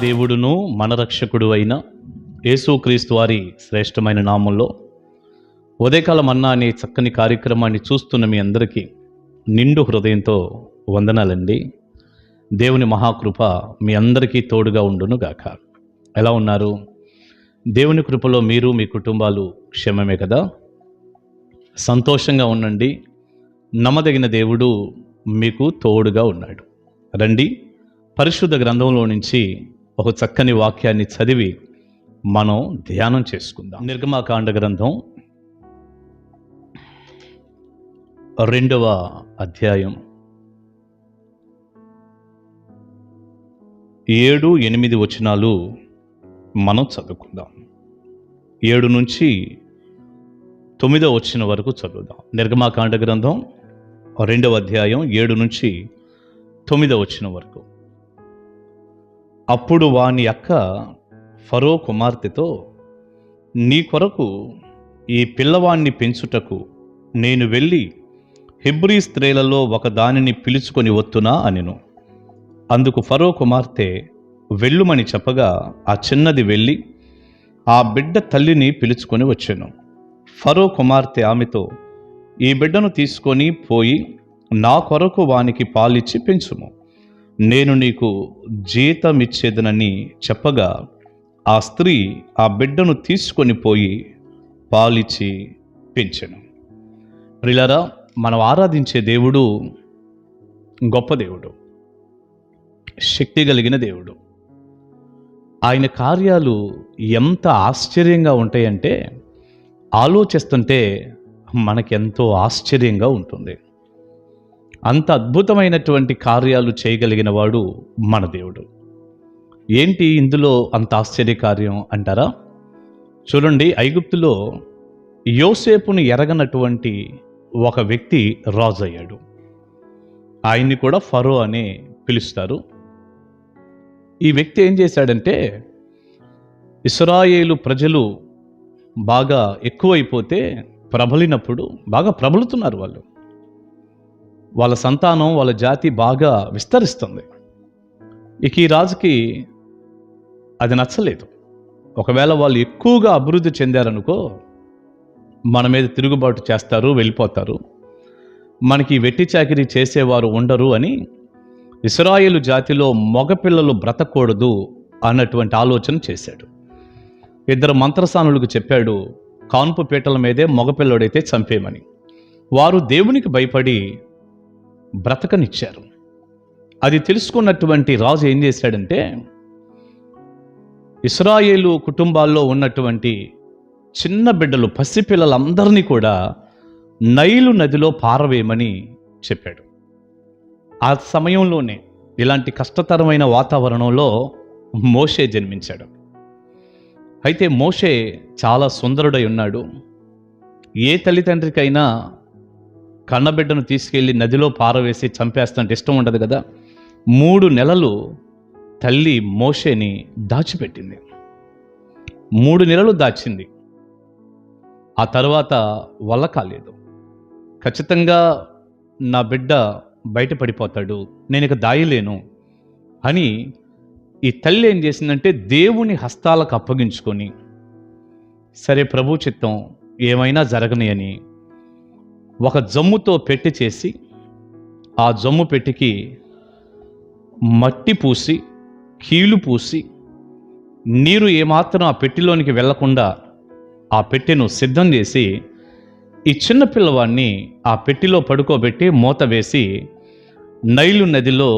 దేవుడును మన రక్షకుడు అయిన యేసుక్రీస్తు వారి శ్రేష్టమైన నామంలో ఉదయకాల మన్నా అనే చక్కని కార్యక్రమాన్ని చూస్తున్న మీ అందరికీ నిండు హృదయంతో వందనాలండి. దేవుని మహాకృప మీ అందరికీ తోడుగా ఉండును గాక. ఎలా ఉన్నారు? దేవుని కృపలో మీరు మీ కుటుంబాలు క్షేమమే కదా? సంతోషంగా ఉండండి. నమ్మదగిన దేవుడు మీకు తోడుగా ఉన్నాడు. రండి, పరిశుద్ధ గ్రంథంలో నుంచి ఒక చక్కని వాక్యాన్ని చదివి మనం ధ్యానం చేసుకుందాం. నిర్గమకాండ గ్రంథం 2వ అధ్యాయం 7-8 వచనాలు మనం చదువుకుందాం. 7 నుంచి 9వ వచనం వరకు చదువుదాం. నిర్గమకాండ గ్రంథం 2వ అధ్యాయం 7 నుంచి 9వ వచనం వరకు. అప్పుడు వాని అక్క ఫరో కుమార్తెతో, నీ కొరకు ఈ పిల్లవాణ్ణి పెంచుటకు నేను వెళ్ళి హెబ్రీ స్త్రీలలో ఒక దానిని పిలుచుకొని వత్తునా అనెను. అందుకు ఫరో కుమార్తె వెళ్ళుమని చెప్పగా ఆ చిన్నది వెళ్ళి ఆ బిడ్డ తల్లిని పిలుచుకొని వచ్చెను. ఫరో కుమార్తె ఆమెతో, ఈ బిడ్డను తీసుకొని పోయి నా కొరకు వానికి పాలిచ్చి పెంచుము, నేను నీకు జీతమిచ్చేదనని చెప్పగా ఆ స్త్రీ ఆ బిడ్డను తీసుకొని పోయి పాలిచ్చి పెంచెను. ప్రియులారా, మనం ఆరాధించే దేవుడు గొప్ప దేవుడు, శక్తి కలిగిన దేవుడు. ఆయన కార్యాలు ఎంత ఆశ్చర్యంగా ఉంటాయంటే ఆలోచిస్తుంటే మనకెంతో ఆశ్చర్యంగా ఉంటుంది. అంత అద్భుతమైనటువంటి కార్యాలు చేయగలిగిన వాడు మన దేవుడు. ఏంటి ఇందులో అంత ఆశ్చర్యకార్యం అంటారా? చూడండి, ఐగుప్తులో యోసేపును ఎరగనటువంటి ఒక వ్యక్తి రాజు అయ్యాడు. ఆయన్ని కూడా ఫరో అని పిలుస్తారు. ఈ వ్యక్తి ఏం చేశాడంటే, ఇశ్రాయేలు ప్రజలు బాగా ఎక్కువైపోతే ప్రబలినప్పుడు, బాగా ప్రబలుతున్నారు వాళ్ళు, వాళ్ళ సంతానం, వాళ్ళ జాతి బాగా విస్తరిస్తుంది. ఇక ఈ రాజుకి అది నచ్చలేదు. ఒకవేళ వాళ్ళు ఎక్కువగా అభివృద్ధి చెందారనుకో, మన మీద తిరుగుబాటు చేస్తారు, వెళ్ళిపోతారు, మనకి వెట్టి చాకిరీ చేసేవారు ఉండరు అని ఇశ్రాయేలు జాతిలో మగపిల్లలు బ్రతకూడదు అన్నటువంటి ఆలోచన చేశాడు. 2 మంత్రసానులకు చెప్పాడు, కాన్పు పీటల మీదే మగపిల్లడైతే చంపేమని. వారు దేవునికి భయపడి బ్రతకనిచ్చారు. అది తెలుసుకున్నటువంటి రాజు ఏం చేశాడంటే, ఇశ్రాయేలు కుటుంబాల్లో ఉన్నటువంటి చిన్న బిడ్డలు, పసిపిల్లలందరినీ కూడా నైలు నదిలో పారవేయమని చెప్పాడు. ఆ సమయంలోనే ఇలాంటి కష్టతరమైన వాతావరణంలో మోషే జన్మించాడు. అయితే మోషే చాలా సుందరుడై ఉన్నాడు. ఏ తల్లిదండ్రికైనా కన్నబిడ్డను తీసుకెళ్ళి నదిలో పారవేసి చంపేస్తుంటే ఇష్టం ఉండదు కదా. 3 నెలలు తల్లి మోషేని దాచిపెట్టింది. 3 నెలలు దాచింది. ఆ తర్వాత వల్ల కాలేదు. ఖచ్చితంగా నా బిడ్డ బయటపడిపోతాడు, నేను ఇక దాయలేను అని ఈ తల్లి ఏం చేసిందంటే, దేవుని హస్తాలకు అప్పగించుకొని, సరే ప్రభు చిత్తం ఏమైనా జరగని అని ఒక జమ్ముతో పెట్టి చేసి, ఆ జమ్ము పెట్టికి మట్టి పూసి, కీలు పూసి, నీరు ఏమాత్రం ఆ పెట్టిలోనికి వెళ్లకుండా ఆ పెట్టెను సిద్ధం చేసి, ఈ చిన్న పిల్లవాడిని ఆ పెట్టిలో పడుకోబెట్టి మూత వేసి నైలు నదిలో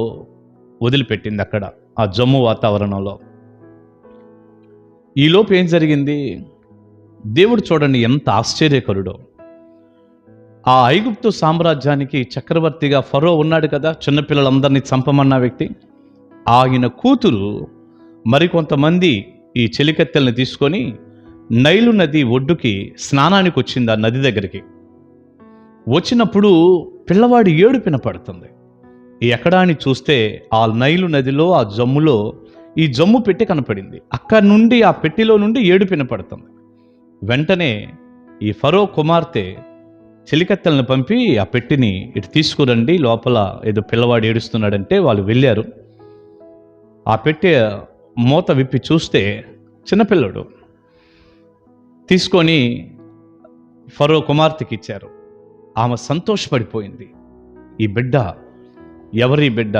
వదిలిపెట్టింది. అక్కడ ఆ జమ్ము వాతావరణంలో. ఈలోపు ఏం జరిగింది? దేవుడు చూడండి ఎంత ఆశ్చర్యకరుడో. ఆ ఐగుప్తు సామ్రాజ్యానికి చక్రవర్తిగా ఫరో ఉన్నాడు కదా, చిన్నపిల్లలందరినీ చంపమన్న వ్యక్తి. ఆయన కూతురు మరికొంతమంది ఈ చెలికత్తెల్ని తీసుకొని నైలు నది ఒడ్డుకి స్నానానికి వచ్చింది. ఆ నది దగ్గరికి వచ్చినప్పుడు పిల్లవాడి ఏడుపు వినపడుతుంది. ఎక్కడా అని చూస్తే ఆ నైలు నదిలో, ఆ జమ్ములో ఈ జమ్ము పెట్టి కనపడింది. అక్కడి నుండి, ఆ పెట్టిలో నుండి ఏడుపు వినపడుతుంది. వెంటనే ఈ ఫరో కుమార్తె చెలికత్తెలను పంపి ఆ పెట్టిని ఇటు తీసుకురండి, లోపల ఏదో పిల్లవాడు ఏడుస్తున్నాడంటే వాళ్ళు వెళ్ళారు. ఆ పెట్టె మూత విప్పి చూస్తే చిన్నపిల్లడు. తీసుకొని ఫరో కుమార్తెకి ఇచ్చారు. ఆమె సంతోషపడిపోయింది. ఈ బిడ్డ ఎవరి బిడ్డ,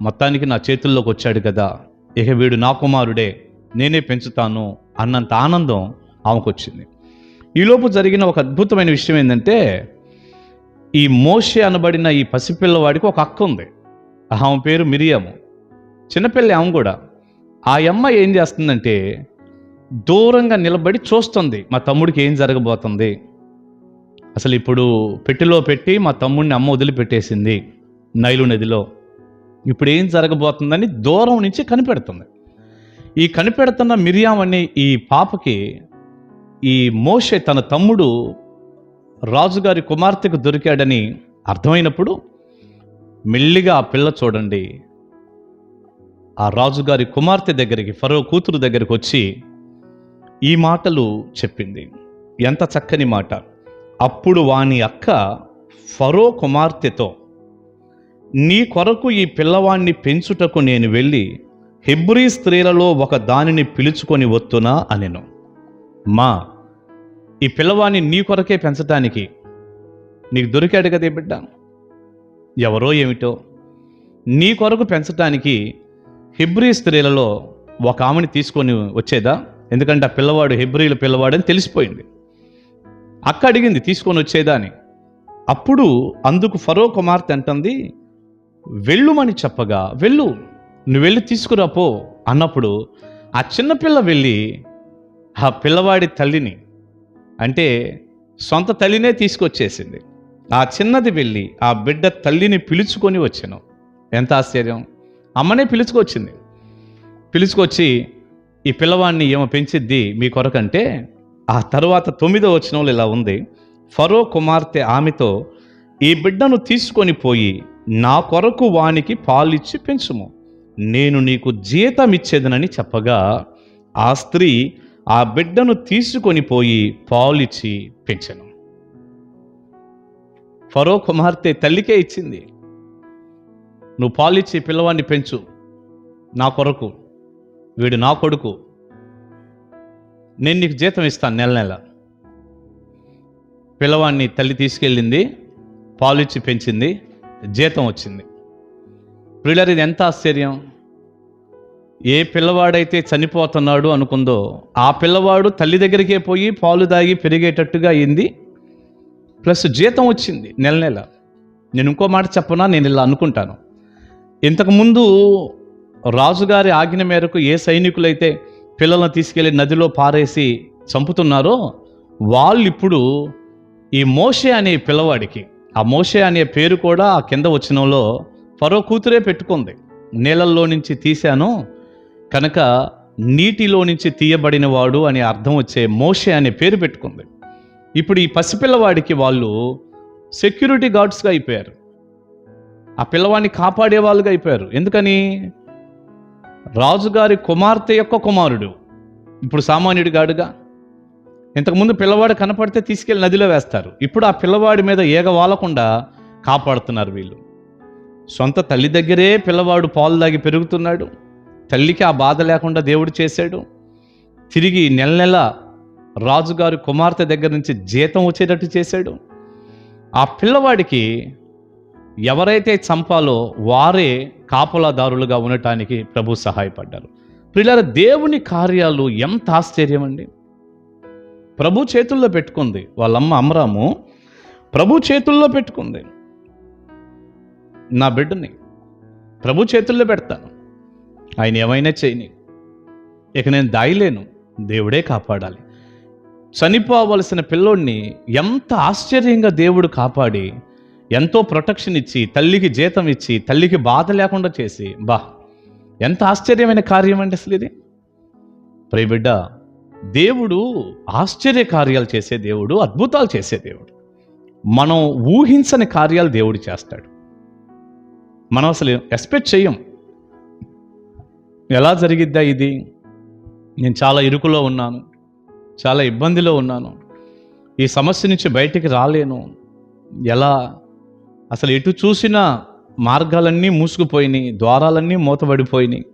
మొత్తానికి నా చేతుల్లోకి వచ్చాడు కదా, ఇక వీడు నా కుమారుడే, నేనే పెంచుతాను అన్నంత ఆనందం ఆమెకు వచ్చింది. ఈలోపు జరిగిన ఒక అద్భుతమైన విషయం ఏంటంటే, ఈ మోషే అనబడిన ఈ పసిపిల్లవాడికి ఒక అక్క ఉంది. ఆమె పేరు మిరియాము. చిన్నపిల్ల ఆమె కూడా. ఆ అమ్మ ఏం చేస్తుందంటే దూరంగా నిలబడి చూస్తుంది, మా తమ్ముడికి ఏం జరగబోతుంది. అసలు ఇప్పుడు పెట్టెలో పెట్టి మా తమ్ముడిని అమ్మ వదిలిపెట్టేసింది నైలు నదిలో, ఇప్పుడు ఏం జరగబోతుందని దూరం నుంచి కనిపెడుతుంది. ఈ కనిపెడుతున్న మిరియాం అనే ఈ పాపకి ఈ మోషే తన తమ్ముడు రాజుగారి కుమార్తెకు దొరికాడని అర్థమైనప్పుడు మెల్లిగా ఆ పిల్ల చూడండి ఆ రాజుగారి కుమార్తె దగ్గరికి, ఫరో కూతురు దగ్గరికి వచ్చి ఈ మాటలు చెప్పింది. ఎంత చక్కని మాట. అప్పుడు వాని అక్క ఫరో కుమార్తెతో, నీ కొరకు ఈ పిల్లవాణ్ణి పెంచుటకు నేను వెళ్ళి హెబ్రీ స్త్రీలలో ఒక దానిని పిలుచుకొని వత్తునా అనెను. మా ఈ పిల్లవాణ్ణి నీ కొరకే పెంచటానికి నీకు దొరికాడు కదా బిడ్డ, ఎవరో ఏమిటో, నీ కొరకు పెంచటానికి హెబ్రీ స్త్రీలలో ఒక ఆమెని తీసుకొని వచ్చేదా? ఎందుకంటే ఆ పిల్లవాడు హెబ్రీల పిల్లవాడని తెలిసిపోయింది. అక్క అడిగింది తీసుకొని వచ్చేదా అని. అప్పుడు అందుకు ఫరో కుమార్తె అంటుంది, వెళ్ళుమని చెప్పగా, వెళ్ళు, నువ్వు వెళ్ళి తీసుకురాపో అన్నప్పుడు ఆ చిన్నపిల్ల వెళ్ళి ఆ పిల్లవాడి తల్లిని, అంటే సొంత తల్లినే తీసుకొచ్చేసింది. ఆ చిన్నది వెళ్ళి ఆ బిడ్డ తల్లిని పిలుచుకొని వచ్చాను. ఎంత ఆశ్చర్యం! అమ్మనే పిలుచుకొచ్చింది. పిలుచుకొచ్చి ఈ పిల్లవాడిని ఏమో పెంచిద్ది మీ కొరకంటే, ఆ తర్వాత 9వ వచనంలో ఇలా ఉంది, ఫరో కుమార్తె ఆమెతో, ఈ బిడ్డను తీసుకొని పోయి నా కొరకు వానికి పాలిచ్చి పెంచుము, నేను నీకు జీతం ఇచ్చేదనని చెప్పగా ఆ స్త్రీ ఆ బిడ్డను తీసుకొని పోయి పాలిచ్చి పెంచెను. ఫరో కుమార్తె తల్లికే ఇచ్చింది, నువ్వు పాలిచ్చి పిల్లవాడిని పెంచు నా కొరకు, వీడు నా కొడుకు, నేను నీకు జీతం ఇస్తాను నెల నెల. పిల్లవాడిని తల్లి తీసుకెళ్ళింది, పాలిచ్చి పెంచింది, జీతం వచ్చింది. ప్రియులారా, ఇది ఎంత ఆశ్చర్యం! ఏ పిల్లవాడైతే చనిపోతున్నాడు అనుకుందో ఆ పిల్లవాడు తల్లి దగ్గరికే పోయి పాలు దాగి పెరిగేటట్టుగా అయింది, ప్లస్ జీతం వచ్చింది నెల నెల. నేను ఇంకో మాట చెప్పనా, నేను ఇలా అనుకుంటాను, ఇంతకుముందు రాజుగారి ఆజ్ఞ మేరకు ఏ సైనికులైతే పిల్లలను తీసుకెళ్ళి నదిలో పారేసి చంపుతున్నారో వాళ్ళు ఇప్పుడు ఈ మోషే అనే పిల్లవాడికి, ఆ మోషే అనే పేరు కూడా ఆ కింద వచనంలో ఫరో కూతురే పెట్టుకుంది. నీళ్ళల్లో నుంచి తీశాను కనుక నీటిలో నుంచి తీయబడిన వాడు అనే అర్థం వచ్చే మోషే అనే పేరు పెట్టుకుంది. ఇప్పుడు ఈ పసిపిల్లవాడికి వాళ్ళు సెక్యూరిటీ గార్డ్స్గా అయిపోయారు, ఆ పిల్లవాడిని కాపాడే వాళ్ళుగా అయిపోయారు. ఎందుకని? రాజుగారి కుమార్తె యొక్క కుమారుడు, ఇప్పుడు సామాన్యుడి గాడుగా. ఇంతకుముందు పిల్లవాడు కనపడితే తీసుకెళ్ళి నదిలో వేస్తారు, ఇప్పుడు ఆ పిల్లవాడి మీద ఈగ వాలకుండా కాపాడుతున్నారు వీళ్ళు. సొంత తల్లి దగ్గరే పిల్లవాడు పాలు దాగి పెరుగుతున్నాడు, తల్లికి ఆ బాధ లేకుండా దేవుడు చేశాడు. తిరిగి నెల నెల రాజుగారి కుమార్తె దగ్గర నుంచి జీతం వచ్చేటట్టు చేశాడు. ఆ పిల్లవాడికి ఎవరైతే చంపాలో వారే కాపలాదారులుగా ఉండటానికి ప్రభు సహాయపడ్డారు. ప్రియులారా, దేవుని కార్యాలు ఎంత ఆశ్చర్యం అండి! ప్రభు చేతుల్లో పెట్టుకుంది, వాళ్ళమ్మ అమ్రాము ప్రభు చేతుల్లో పెట్టుకుంది. నా బిడ్డని ప్రభు చేతుల్లో పెడతాను, ఆయన ఏమైనా చేయని, ఇక నేను దాయలేను, దేవుడే కాపాడాలి. చనిపోవలసిన పిల్లోడిని ఎంత ఆశ్చర్యంగా దేవుడు కాపాడి, ఎంతో ప్రొటెక్షన్ ఇచ్చి, తల్లికి జీతం ఇచ్చి, తల్లికి బాధ లేకుండా చేసి, ఎంత ఆశ్చర్యమైన కార్యం అండి అసలు ఇది. ప్రియబిడ్డ, దేవుడు ఆశ్చర్య కార్యాలు చేసే దేవుడు, అద్భుతాలు చేసే దేవుడు. మనం ఊహించని కార్యాలు దేవుడు చేస్తాడు, మనం అసలు ఎక్స్పెక్ట్ చెయ్యం. ఎలా జరిగిద్దా ఇది, నేను చాలా ఇరుకులో ఉన్నాను, చాలా ఇబ్బందిలో ఉన్నాను, ఈ సమస్య నుంచి బయటికి రాలేను, ఎలా, అసలు ఎటు చూసినా మార్గాలన్నీ మూసుకుపోయినాయి, ద్వారాలన్నీ మూతబడిపోయినాయి,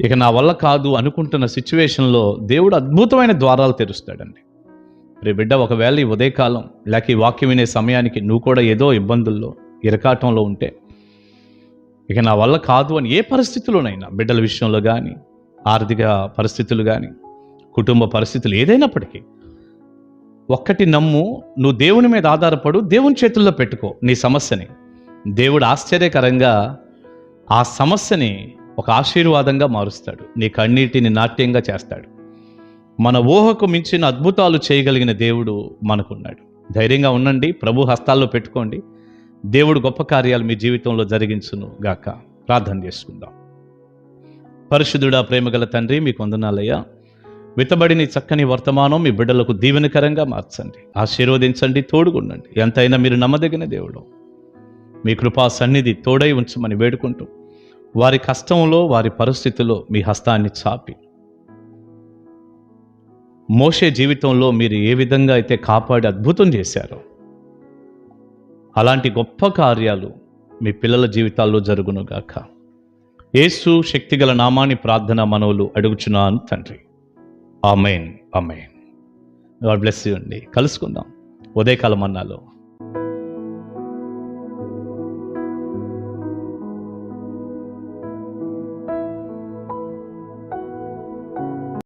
ఇక నా వల్ల కాదు అనుకుంటున్న సిచ్యువేషన్లో దేవుడు అద్భుతమైన ద్వారాలు తెరుస్తాడండి. రే బిడ్డ, ఒకవేళ ఈ ఉదయకాలం లేక ఈ వాక్యం వినే సమయానికి నువ్వు కూడా ఏదో ఇబ్బందుల్లో ఇరకాటంలో ఉంటే, ఇక నా వల్ల కాదు అని ఏ పరిస్థితుల్లోనైనా, బిడ్డల విషయంలో కానీ, ఆర్థిక పరిస్థితులు కానీ, కుటుంబ పరిస్థితులు ఏదైనప్పటికీ, ఒక్కటి నమ్ము, నువ్వు దేవుని మీద ఆధారపడు, దేవుని చేతుల్లో పెట్టుకో నీ సమస్యని. దేవుడు ఆశ్చర్యకరంగా ఆ సమస్యని ఒక ఆశీర్వాదంగా మారుస్తాడు. నీ కన్నీటిని నాట్యంగా చేస్తాడు. మన ఊహకు మించిన అద్భుతాలు చేయగలిగిన దేవుడు మనకున్నాడు. ధైర్యంగా ఉండండి, ప్రభు హస్తాల్లో పెట్టుకోండి. దేవుడు గొప్ప కార్యాలు మీ జీవితంలో జరిగించును గాక. ప్రార్థన చేసుకుందాం. పరిశుద్ధుడా, ప్రేమగల తండ్రి, మీకు వందనాలయ్యా. విత్తబడిన చక్కని వర్తమానం మీ బిడ్డలకు దీవెనకరంగా మార్చండి, ఆశీర్వదించండి, తోడుగుండండి. ఎంతైనా మీరు నమ్మదగిన దేవుడు. మీ కృపా సన్నిధి తోడై ఉంచమని వేడుకుంటూ, వారి కష్టంలో, వారి పరిస్థితుల్లో మీ హస్తాన్ని చాపి, మోషే జీవితంలో మీరు ఏ విధంగా అయితే కాపాడి అద్భుతం చేశారో, అలాంటి గొప్ప కార్యాలు మీ పిల్లల జీవితాల్లో జరుగునుగాక. యేసు శక్తిగల నామాని ప్రార్థన మనవులు అడుగుచున్నాను తండ్రి. Amen, amen. God bless you అండి. కలుసుకుందాం ఉదయకాలం అన్నాలో.